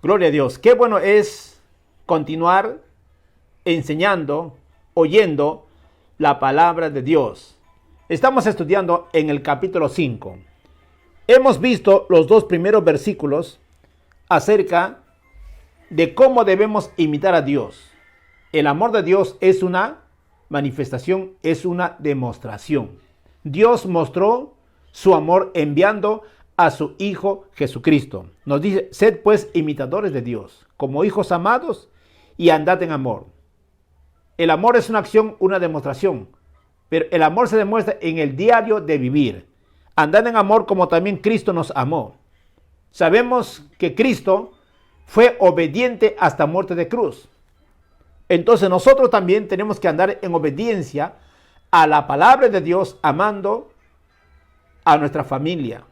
Gloria a Dios. Qué bueno es continuar enseñando, oyendo la palabra de Dios. Estamos estudiando en el capítulo 5. Hemos visto los dos primeros versículos acerca de cómo debemos imitar a Dios. El amor de Dios es una manifestación, es una demostración. Dios mostró su amor enviando a su Hijo Jesucristo. Nos dice, sed pues imitadores de Dios, como hijos amados, y andad en amor. El amor es una acción, una demostración, pero el amor se demuestra en el diario de vivir. Andad en amor como también Cristo nos amó. Sabemos que Cristo fue obediente hasta muerte de cruz. Entonces nosotros también tenemos que andar en obediencia a la palabra de Dios, amando a nuestra familia,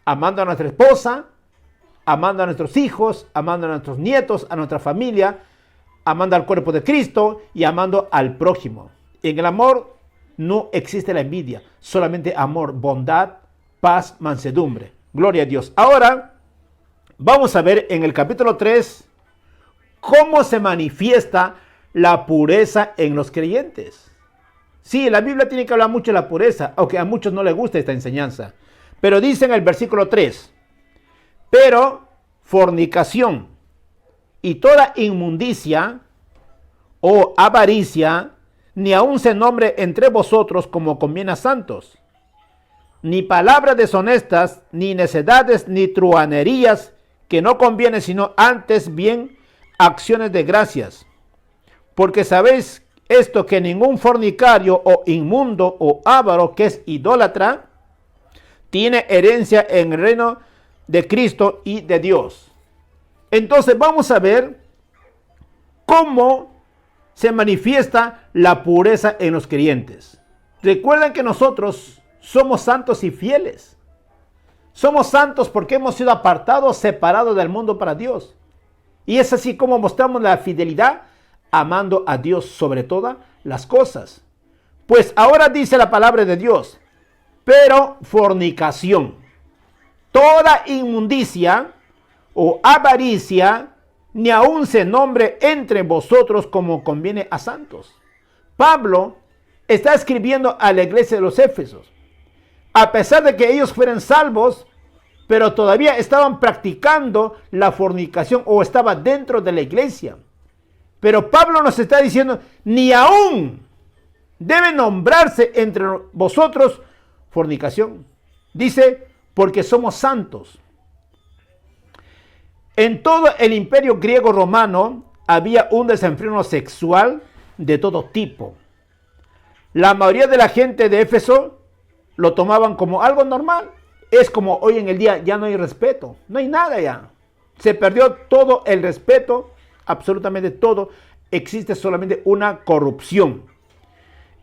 amando a nuestra esposa, amando a nuestros hijos, amando a nuestros nietos, a nuestra familia, amando al cuerpo de Cristo y amando al prójimo. En el amor no existe la envidia, solamente amor, bondad, paz, mansedumbre. Gloria a Dios. Ahora vamos a ver en el capítulo 3 cómo se manifiesta la pureza en los creyentes. Sí, la Biblia tiene que hablar mucho de la pureza, aunque a muchos no les gusta esta enseñanza. Pero dice en el versículo 3, pero fornicación y toda inmundicia o avaricia, ni aun se nombre entre vosotros como conviene a santos, ni palabras deshonestas, ni necedades, ni truhanerías, que no conviene, sino antes bien acciones de gracias. Porque sabéis esto, que ningún fornicario o inmundo o avaro, que es idólatra, tiene herencia en el reino de Cristo y de Dios. Entonces vamos a ver cómo se manifiesta la pureza en los creyentes. Recuerden que nosotros somos santos y fieles. Somos santos porque hemos sido apartados, separados del mundo para Dios. Y es así como mostramos la fidelidad, amando a Dios sobre todas las cosas. Pues ahora dice la palabra de Dios, pero fornicación, toda inmundicia o avaricia, ni aun se nombre entre vosotros como conviene a santos. Pablo está escribiendo a la iglesia de los Éfesos. A pesar de que ellos fueran salvos, pero todavía estaban practicando la fornicación o estaba dentro de la iglesia. Pero Pablo nos está diciendo, ni aún debe nombrarse entre vosotros fornicación. Dice, porque somos santos. En todo el imperio griego romano había un desenfreno sexual de todo tipo. La mayoría de la gente de Éfeso lo tomaban como algo normal. Es como hoy en el día, ya no hay respeto, no hay nada ya. Se perdió todo el respeto, absolutamente todo. Existe solamente una corrupción.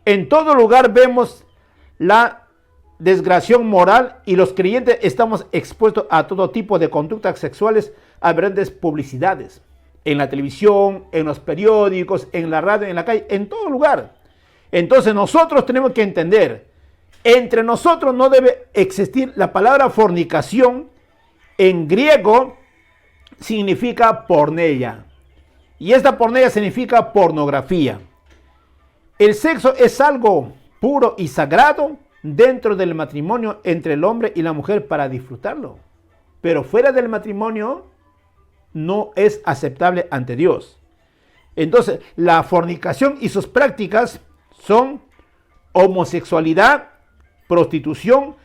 En todo lugar vemos la desgraciación moral y los creyentes estamos expuestos a todo tipo de conductas sexuales a grandes publicidades. En la televisión, en los periódicos, en la radio, en la calle, en todo lugar. Entonces nosotros tenemos que entender, entre nosotros no debe existir la palabra fornicación. En griego significa porneia. Y esta porneia significa pornografía. El sexo es algo puro y sagrado dentro del matrimonio entre el hombre y la mujer para disfrutarlo. Pero fuera del matrimonio no es aceptable ante Dios. Entonces, la fornicación y sus prácticas son homosexualidad, prostitución,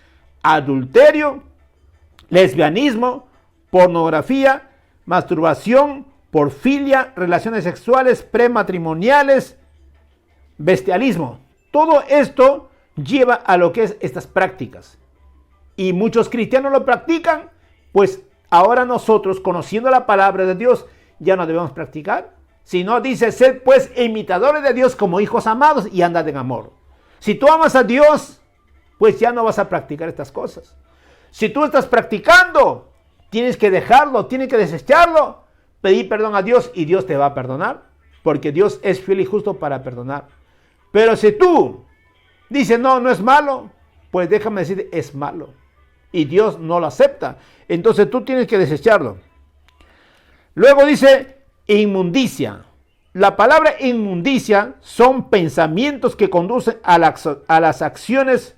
adulterio, lesbianismo, pornografía, masturbación, porfilia, relaciones sexuales prematrimoniales, bestialismo. Todo esto lleva a lo que es estas prácticas. Y muchos cristianos lo practican, pues ahora nosotros, conociendo la palabra de Dios, ya no debemos practicar. Sino dice, sed pues imitadores de Dios como hijos amados y andad en amor. Si tú amas a Dios, pues ya no vas a practicar estas cosas. Si tú estás practicando, tienes que dejarlo, tienes que desecharlo, pedir perdón a Dios y Dios te va a perdonar, porque Dios es fiel y justo para perdonar. Pero si tú dices, no, no es malo, pues déjame decir, es malo. Y Dios no lo acepta. Entonces tú tienes que desecharlo. Luego dice inmundicia. La palabra inmundicia son pensamientos que conducen a las acciones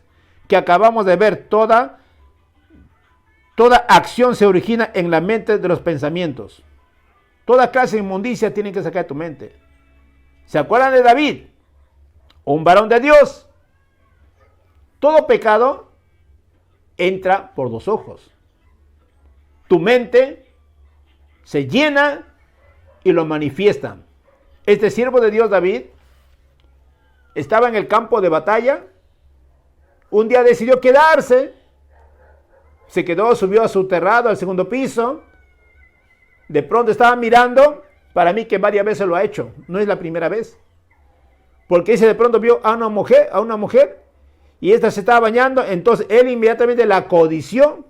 que acabamos de ver. Toda acción se origina en la mente de los pensamientos. Toda clase de inmundicia tiene que sacar de tu mente. ¿Se acuerdan de David? Un varón de Dios. Todo pecado entra por los ojos. Tu mente se llena y lo manifiesta. Este siervo de Dios, David, estaba en el campo de batalla. Un día decidió quedarse. Se quedó, subió a su terrado al segundo piso. De pronto estaba mirando. Para mí que varias veces lo ha hecho. No es la primera vez. Porque dice, de pronto vio a una mujer. Y esta se estaba bañando. Entonces él inmediatamente la codició.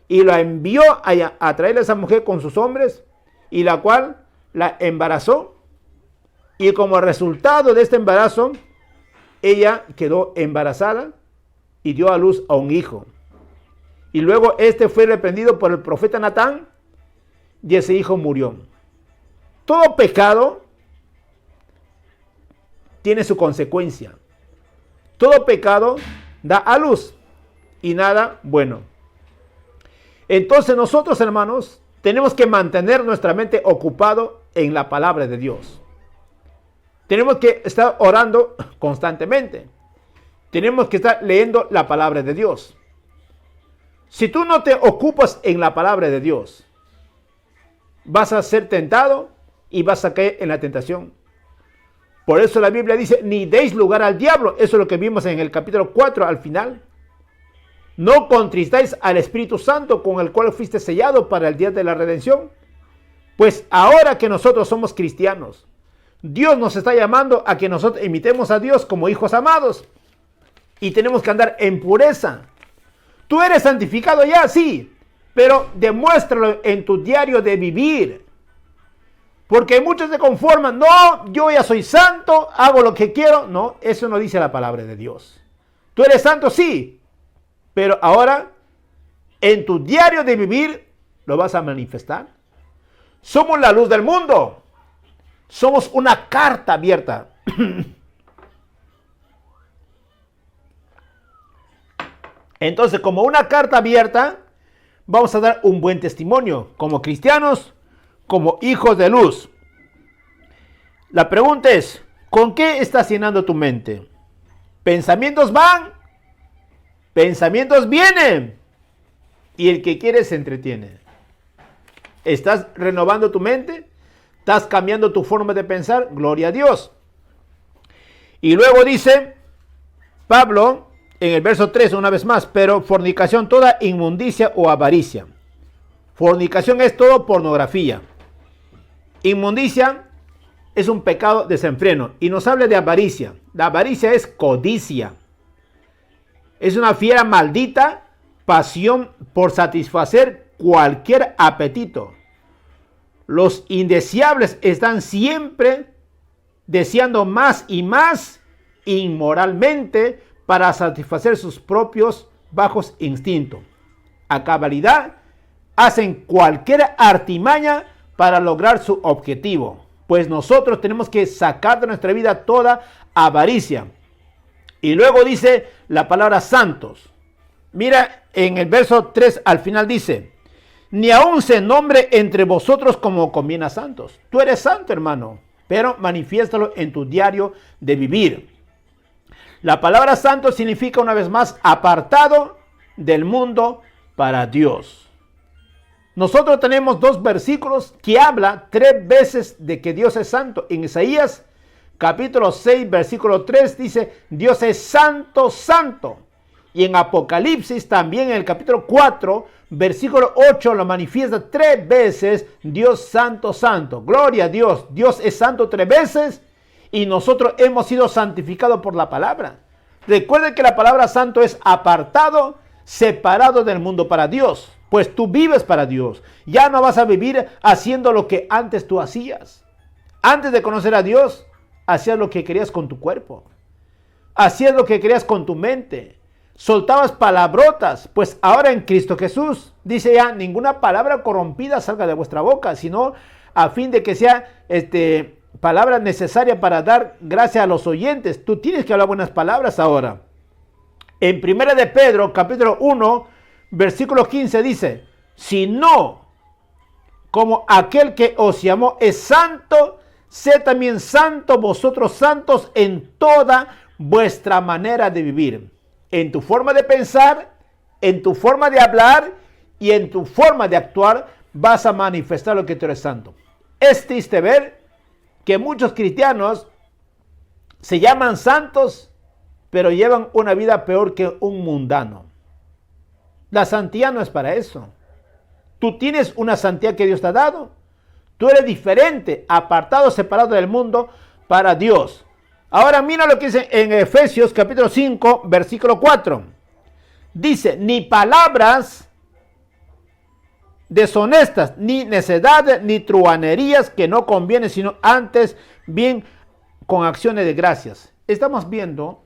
Y la envió a traerle a esa mujer con sus hombres. Y la cual la embarazó. Y como resultado de este embarazo, ella quedó embarazada y dio a luz a un hijo. Y luego este fue reprendido por el profeta Natán y ese hijo murió. Todo pecado tiene su consecuencia. Todo pecado da a luz y nada bueno. Entonces nosotros, hermanos, tenemos que mantener nuestra mente ocupado en la palabra de Dios. Tenemos que estar orando constantemente. Tenemos que estar leyendo la palabra de Dios. Si tú no te ocupas en la palabra de Dios, vas a ser tentado y vas a caer en la tentación. Por eso la Biblia dice, ni deis lugar al diablo. Eso es lo que vimos en el capítulo 4 al final. No contristáis al Espíritu Santo con el cual fuiste sellado para el día de la redención. Pues ahora que nosotros somos cristianos, Dios nos está llamando a que nosotros imitemos a Dios como hijos amados. Y tenemos que andar en pureza. Tú eres santificado ya, sí. Pero demuéstralo en tu diario de vivir. Porque muchos se conforman. No, yo ya soy santo, hago lo que quiero. No, eso no dice la palabra de Dios. Tú eres santo, sí. Pero ahora, en tu diario de vivir, lo vas a manifestar. Somos la luz del mundo. Somos una carta abierta. Entonces, como una carta abierta, vamos a dar un buen testimonio como cristianos, como hijos de luz. La pregunta es, ¿con qué estás llenando tu mente? Pensamientos van, pensamientos vienen, y el que quiere se entretiene. ¿Estás renovando tu mente? ¿Estás cambiando tu forma de pensar? Gloria a Dios. Y luego dice Pablo en el verso 3 una vez más, pero fornicación toda inmundicia o avaricia. Fornicación es todo pornografía. Inmundicia es un pecado desenfreno y nos habla de avaricia. La avaricia es codicia. Es una fiera maldita pasión por satisfacer cualquier apetito. Los indeseables están siempre deseando más y más inmoralmente para satisfacer sus propios bajos instintos. A cabalidad hacen cualquier artimaña para lograr su objetivo. Pues nosotros tenemos que sacar de nuestra vida toda avaricia. Y luego dice la palabra santos. Mira, en el verso 3 al final dice, ni aún se nombre entre vosotros como conviene a santos. Tú eres santo, hermano, pero manifiéstalo en tu diario de vivir. La palabra santo significa una vez más apartado del mundo para Dios. Nosotros tenemos dos versículos que habla 3 veces de que Dios es santo. En Isaías capítulo 6 versículo 3 dice Dios es santo, santo. Y en Apocalipsis también en el capítulo 4 versículo 8 lo manifiesta 3 veces Dios santo, santo. Gloria a Dios. Dios es santo 3 veces y nosotros hemos sido santificados por la palabra. Recuerden que la palabra santo es apartado, separado del mundo para Dios. Pues tú vives para Dios. Ya no vas a vivir haciendo lo que antes tú hacías. Antes de conocer a Dios, hacías lo que querías con tu cuerpo. Hacías lo que querías con tu mente. soltabas palabrotas, pues ahora en Cristo Jesús, dice ya, ninguna palabra corrompida salga de vuestra boca, sino a fin de que sea palabra necesaria para dar gracia a los oyentes. Tú tienes que hablar buenas palabras ahora. En 1 de Pedro, capítulo 1, versículo 15 dice, si no, como aquel que os llamó es santo, sed también santo vosotros santos en toda vuestra manera de vivir. En tu forma de pensar, en tu forma de hablar y en tu forma de actuar vas a manifestar lo que tú eres santo. Es triste ver que muchos cristianos se llaman santos, pero llevan una vida peor que un mundano. La santidad no es para eso. Tú tienes una santidad que Dios te ha dado. Tú eres diferente, apartado, separado del mundo para Dios. Ahora mira lo que dice en Efesios capítulo 5, versículo 4. Dice, ni palabras deshonestas, ni necedades, ni truhanerías que no convienen, sino antes bien con acciones de gracias. Estamos viendo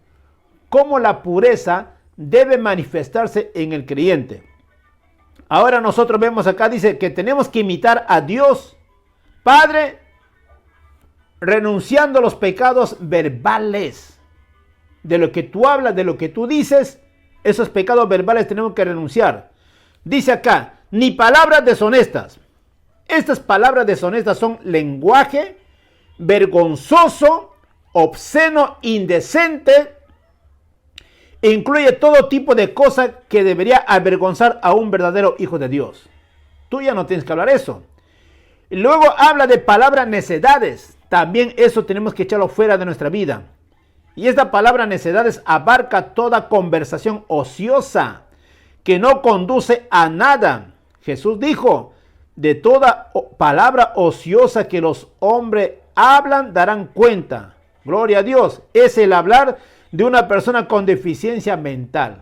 cómo la pureza debe manifestarse en el creyente. Ahora nosotros vemos acá, dice que tenemos que imitar a Dios Padre, renunciando a los pecados verbales. De lo que tú hablas, de lo que tú dices, esos pecados verbales tenemos que renunciar. Dice acá, ni palabras deshonestas. Estas palabras deshonestas son lenguaje vergonzoso, obsceno, indecente. Incluye todo tipo de cosas que debería avergonzar a un verdadero hijo de Dios. Tú ya no tienes que hablar eso. Y luego habla de palabras necedades. También eso tenemos que echarlo fuera de nuestra vida. Y esta palabra necedades abarca toda conversación ociosa que no conduce a nada. Jesús dijo, de toda palabra ociosa que los hombres hablan darán cuenta. Gloria a Dios. Es el hablar de una persona con deficiencia mental.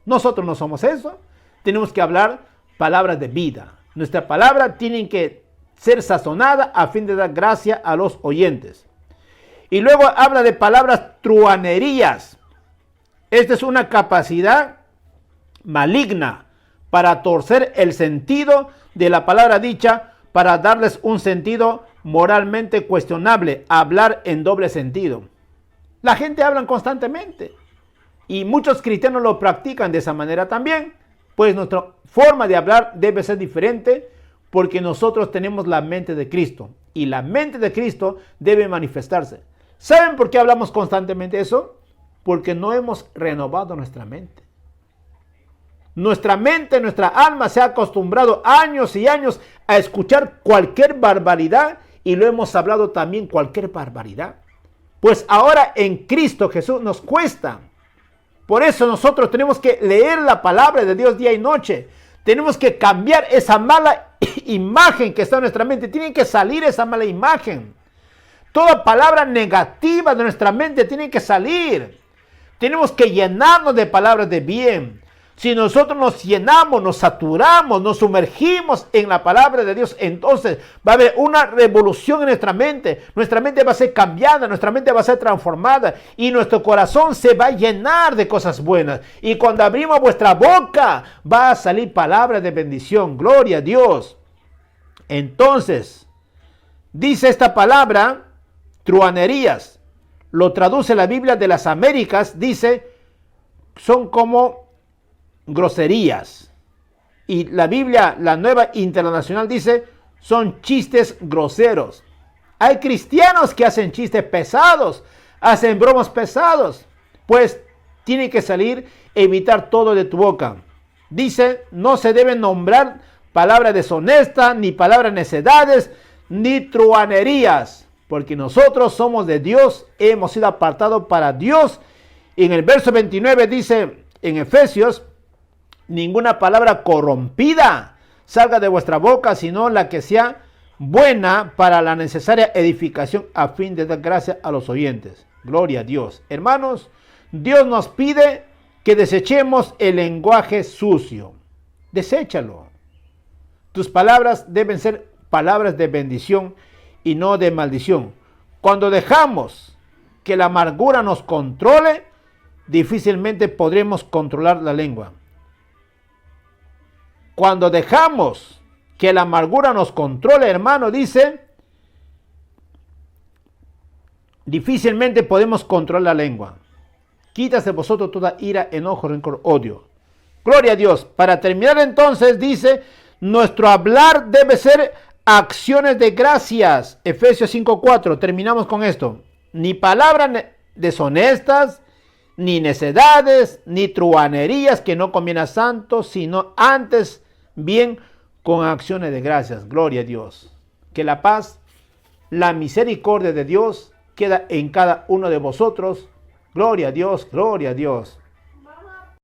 Nosotros no somos eso. Tenemos que hablar palabras de vida. Nuestra palabra tiene que ser sazonada a fin de dar gracia a los oyentes. Y luego habla de palabras truhanerías. Esta es una capacidad maligna para torcer el sentido de la palabra dicha, para darles un sentido moralmente cuestionable, hablar en doble sentido. La gente habla constantemente y muchos cristianos lo practican de esa manera también, pues nuestra forma de hablar debe ser diferente porque nosotros tenemos la mente de Cristo y la mente de Cristo debe manifestarse. ¿Saben por qué hablamos constantemente eso? Porque no hemos renovado nuestra mente. Nuestra mente, nuestra alma se ha acostumbrado años y años a escuchar cualquier barbaridad y lo hemos hablado también cualquier barbaridad. Pues ahora en Cristo Jesús nos cuesta. Por eso nosotros tenemos que leer la palabra de Dios día y noche. Tenemos que cambiar esa mala imagen que está en nuestra mente. Tiene que salir esa mala imagen. Toda palabra negativa de nuestra mente tiene que salir. Tenemos que llenarnos de palabras de bien. Si nosotros nos llenamos, nos saturamos, nos sumergimos en la palabra de Dios, entonces va a haber una revolución en nuestra mente. Nuestra mente va a ser cambiada, nuestra mente va a ser transformada y nuestro corazón se va a llenar de cosas buenas. Y cuando abrimos vuestra boca, va a salir palabra de bendición. Gloria a Dios. Entonces, dice esta palabra, truhanerías. Lo traduce la Biblia de las Américas, dice, son como groserías. Y la Biblia, la Nueva Internacional, dice, son chistes groseros. Hay cristianos que hacen chistes pesados, hacen bromas pesados. Pues tiene que salir, evitar todo de tu boca. Dice, no se deben nombrar palabras deshonestas, ni palabras necedades, ni truhanerías. Porque nosotros somos de Dios, hemos sido apartados para Dios. Y en el verso 29 dice, en Efesios, ninguna palabra corrompida salga de vuestra boca, sino la que sea buena para la necesaria edificación a fin de dar gracia a los oyentes. Gloria a Dios. Hermanos, Dios nos pide que desechemos el lenguaje sucio. Deséchalo. Tus palabras deben ser palabras de bendición y no de maldición. Cuando dejamos que la amargura nos controle, difícilmente podremos controlar la lengua. Cuando dejamos que la amargura nos controle, hermano, dice, difícilmente podemos controlar la lengua. Quítase vosotros toda ira, enojo, rencor, odio. Gloria a Dios. Para terminar entonces, dice, nuestro hablar debe ser acciones de gracias. Efesios 5:4. Terminamos con esto. Ni palabras deshonestas, ni necedades, ni truhanerías que no conviene a santos, sino antes bien con acciones de gracias. Gloria a Dios. Que la paz, la misericordia de Dios queda en cada uno de vosotros. Gloria a Dios, gloria a Dios.